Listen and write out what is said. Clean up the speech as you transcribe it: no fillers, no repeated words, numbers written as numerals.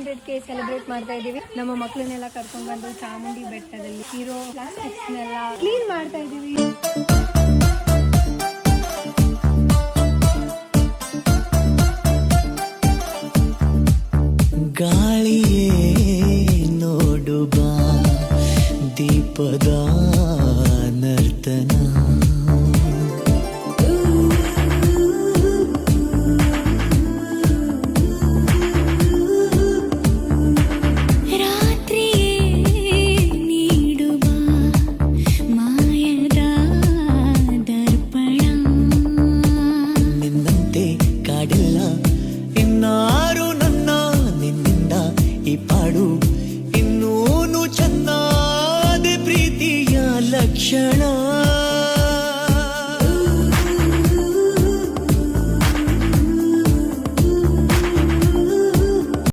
Celebrate ಮಾಡ್ತಾ ಇದೀವಿ. ನಮ್ಮ ಮಕ್ಕಳನ್ನೆಲ್ಲ ಕರ್ಕೊಂಡು ಬಂದು ಚಾಮುಂಡಿ ಬೆಟ್ಟದಲ್ಲಿ ಇರೋ ಪ್ಲಾಸ್ಟಿಕ್ಸ್ನೆಲ್ಲ ಕ್ಲೀನ್ ಮಾಡ್ತಾ ಇದೀವಿ. ಗಾಳಿಯೇ ನೋಡು ಬಾ ದೀಪದ ನರ್ತನ. ಕಾಡಿಲ್ಲ ಇನ್ನಾರು ನನ್ನ ನಿನ್ನಿಂದ ಈ ಪಾಡು